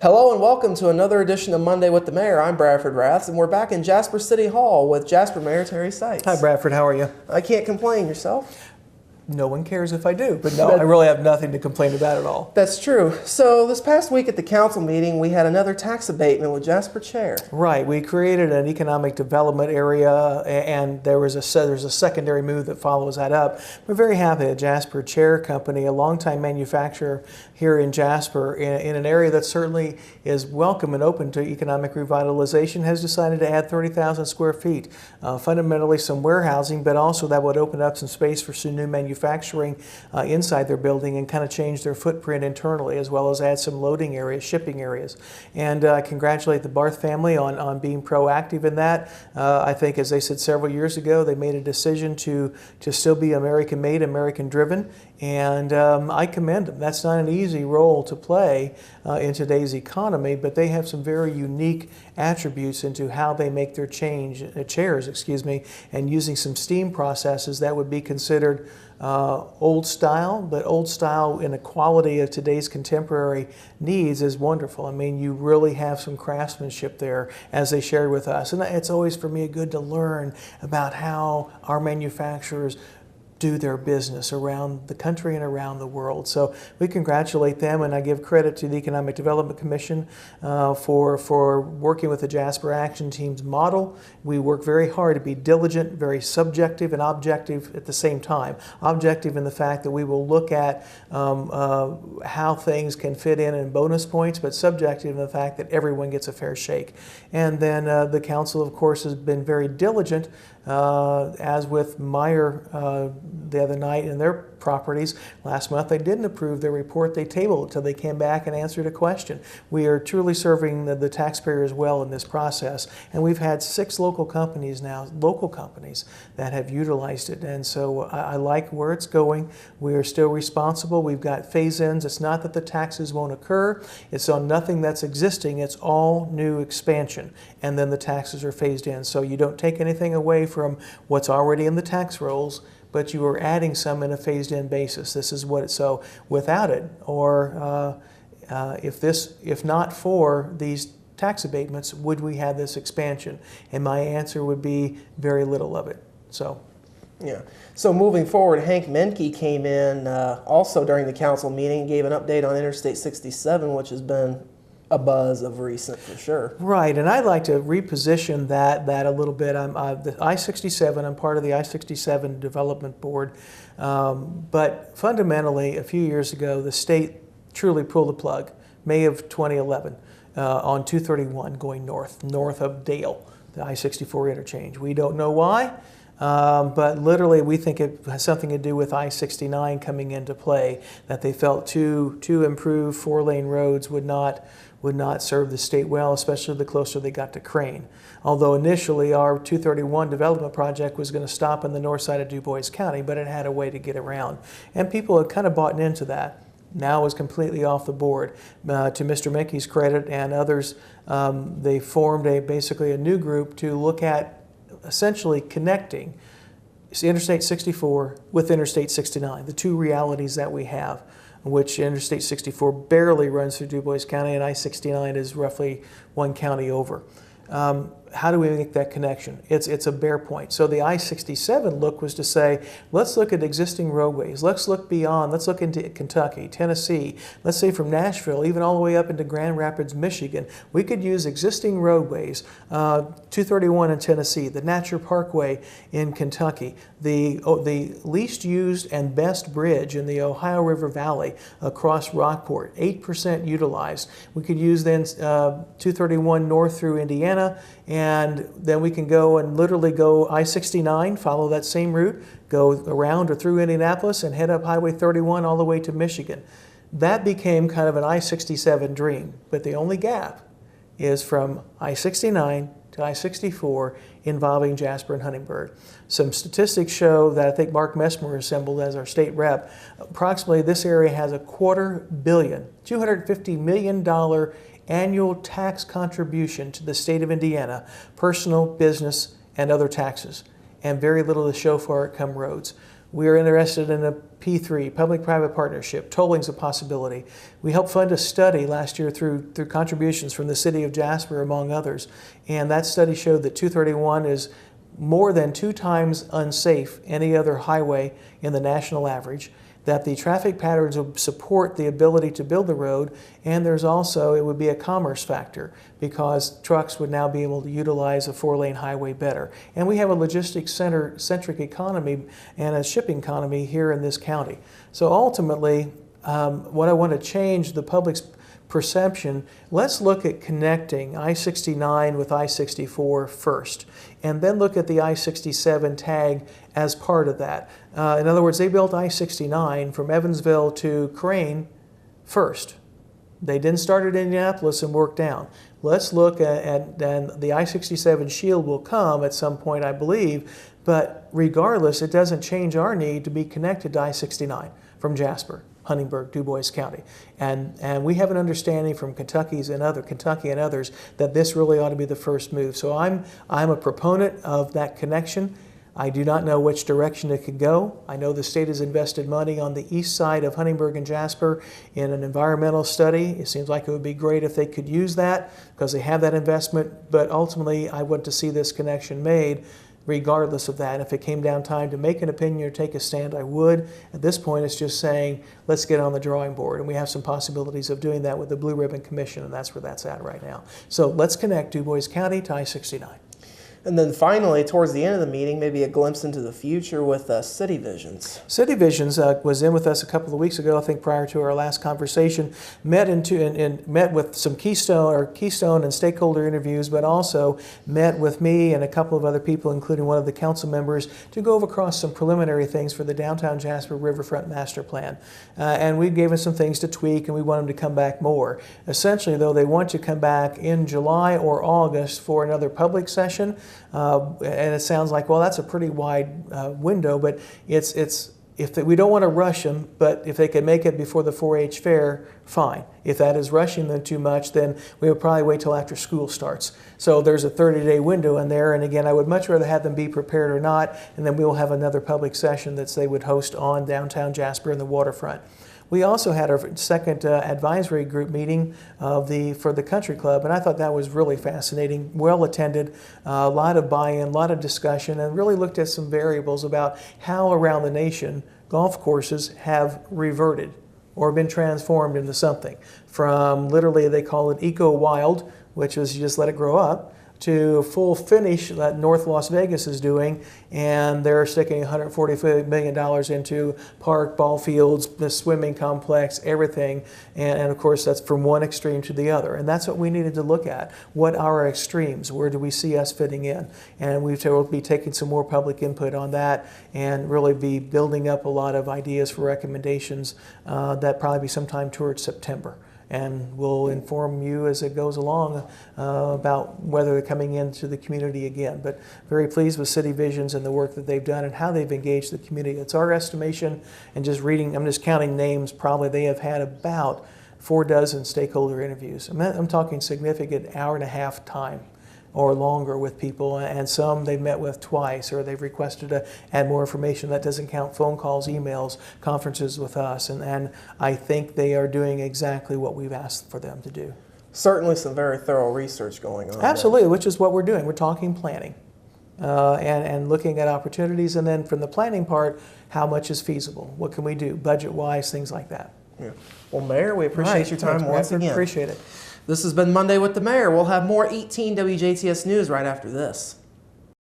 Hello and welcome to another edition of Monday with the Mayor. I'm Bradford Raths, and we're back in Jasper City Hall with Jasper Mayor Terry Seitz. Hi Bradford, how are you? I can't complain. Yourself? No one cares if I do, but no, I really have nothing to complain about at all. That's true. So this past week at the council meeting, we had another tax abatement with Jasper Chair. Right, we created an economic development area, and there's a secondary move that follows that up. We're very happy that Jasper Chair Company, a longtime manufacturer here in Jasper, in an area that certainly is welcome and open to economic revitalization, has decided to add 30,000 square feet. Fundamentally some warehousing, but also that would open up some space for some new manufacturing inside their building and kind of change their footprint internally, as well as add some loading areas, shipping areas. And I congratulate the Barth family on being proactive in that. I think, as they said several years ago, they made a decision to still be American-made, American-driven, and I commend them. That's not an easy role to play in today's economy, but they have some very unique attributes into how they make their chairs, and using some steam processes that would be considered old style, but old style in a quality of today's contemporary needs is wonderful. I mean, you really have some craftsmanship there, as they shared with us. And it's always, for me, good to learn about how our manufacturers do their business around the country and around the world. So we congratulate them, and I give credit to the Economic Development Commission for working with the Jasper Action Team's model. We work very hard to be diligent, very subjective and objective at the same time. Objective in the fact that we will look at how things can fit in bonus points, but subjective in the fact that everyone gets a fair shake. And then the council, of course, has been very diligent, as with Meyer the other night in their properties. Last month they didn't approve their report. They tabled it until they came back and answered a question. We are truly serving the taxpayers well in this process, and we've had 6 local companies now, that have utilized it, and so I like where it's going. We are still responsible. We've got phase-ins. It's not that the taxes won't occur. It's on nothing that's existing. It's all new expansion, and then the taxes are phased in. So you don't take anything away from what's already in the tax rolls, but you are adding some in a phased-in basis. This is what so without it, or if not for these tax abatements, would we have this expansion? And my answer would be very little of it. So. Yeah. So moving forward, Hank Menke came in also during the council meeting and gave an update on Interstate 67, which has been a buzz of recent for sure. Right, and I'd like to reposition that a little bit. The I-67, I'm part of the I-67 Development Board, but fundamentally, a few years ago, the state truly pulled the plug, May of 2011, on 231 going north of Dale, the I-64 interchange. We don't know why, but literally we think it has something to do with I-69 coming into play, that they felt two improved 4-lane roads would not serve the state well, especially the closer they got to Crane. Although initially our 231 development project was going to stop in the north side of Du Bois County, but it had a way to get around. And people had kind of bought into that. Now is completely off the board. To Mr. Menke's credit and others, they formed basically a new group to look at essentially connecting Interstate 64 with Interstate 69, the two realities that we have, which Interstate 64 barely runs through Du Bois County, and I-69 is roughly 1 county over. How do we make that connection? It's a bare point. So the I-67 look was to say, let's look at existing roadways. Let's look beyond. Let's look into Kentucky, Tennessee. Let's say from Nashville, even all the way up into Grand Rapids, Michigan. We could use existing roadways, 231 in Tennessee, the Natcher Parkway in Kentucky, the least used and best bridge in the Ohio River Valley across Rockport, 8% utilized. We could use then 231 north through Indiana, and then we can go and literally go I-69, follow that same route, go around or through Indianapolis and head up Highway 31 all the way to Michigan. That became kind of an I-67 dream, but the only gap is from I-69 to I-64 involving Jasper and Huntingburg. Some statistics show that I think Mark Messmer assembled as our state rep. Approximately this area has a $250 million annual tax contribution to the state of Indiana, personal, business, and other taxes, and very little to show for it come roads. We are interested in a P3, public-private partnership. Tolling's a possibility. We helped fund a study last year through contributions from the city of Jasper, among others. And that study showed that 231 is more than 2 times unsafe any other highway in the national average, that the traffic patterns will support the ability to build the road, and there's also, it would be a commerce factor because trucks would now be able to utilize a 4-lane highway better. And we have a logistics centric economy and a shipping economy here in this county. So ultimately, what I want to change the public's perception, let's look at connecting I-69 with I-64 first, and then look at the I-67 tag as part of that. In other words, they built I-69 from Evansville to Crane first. They didn't start at Indianapolis and work down. Let's look at the I-67 shield will come at some point, I believe, but regardless, it doesn't change our need to be connected to I-69 from Jasper, Huntingburg, DuBois County. And we have an understanding from Kentucky and others that this really ought to be the first move. So I'm a proponent of that connection. I do not know which direction it could go. I know the state has invested money on the east side of Huntingburg and Jasper in an environmental study. It seems like it would be great if they could use that because they have that investment, but ultimately I want to see this connection made regardless of that. If it came down time to make an opinion or take a stand, I would. At this point, it's just saying, let's get on the drawing board. And we have some possibilities of doing that with the Blue Ribbon Commission, and that's where that's at right now. So let's connect DuBois County to I-69. And then finally, towards the end of the meeting, maybe a glimpse into the future with City Visions. City Visions was in with us a couple of weeks ago, I think prior to our last conversation, met with some keystone and stakeholder interviews, but also met with me and a couple of other people, including one of the council members, to go over across some preliminary things for the Downtown Jasper Riverfront Master Plan. And we gave them some things to tweak, and we want them to come back more. Essentially, though, they want to come back in July or August for another public session. And it sounds like, well, that's a pretty wide window, but we don't want to rush them, but if they can make it before the 4-H fair, fine. If that is rushing them too much, then we would probably wait till after school starts. So there's a 30-day window in there, and again, I would much rather have them be prepared or not, and then we'll have another public session that they would host on downtown Jasper and the waterfront. We also had our second advisory group meeting for the country club, and I thought that was really fascinating, well attended, a lot of buy-in, a lot of discussion, and really looked at some variables about how around the nation golf courses have reverted or been transformed into something. From literally, they call it eco-wild, which is you just let it grow up, to full finish that North Las Vegas is doing, and they're sticking $140 million into park, ball fields, the swimming complex, everything, and of course that's from one extreme to the other, and that's what we needed to look at. What are our extremes? Where do we see us fitting in? And we'll be taking some more public input on that and really be building up a lot of ideas for recommendations that probably be sometime towards September. And we'll inform you as it goes along about whether they're coming into the community again. But very pleased with City Visions and the work that they've done and how they've engaged the community. It's our estimation, and just reading, I'm just counting names, probably they have had about 4 dozen stakeholder interviews. I'm talking significant hour-and-a-half time or longer with people, and some they've met with twice, or they've requested to add more information. That doesn't count phone calls, emails, conferences with us, and I think they are doing exactly what we've asked for them to do. Certainly some very thorough research going on. Absolutely, there. Which is what we're doing. We're talking planning and looking at opportunities, and then from the planning part, how much is feasible? What can we do, budget-wise, things like that. Yeah. Well, Mayor, we appreciate your time once again. Appreciate it. This has been Monday with the Mayor. We'll have more 18 WJTS news right after this.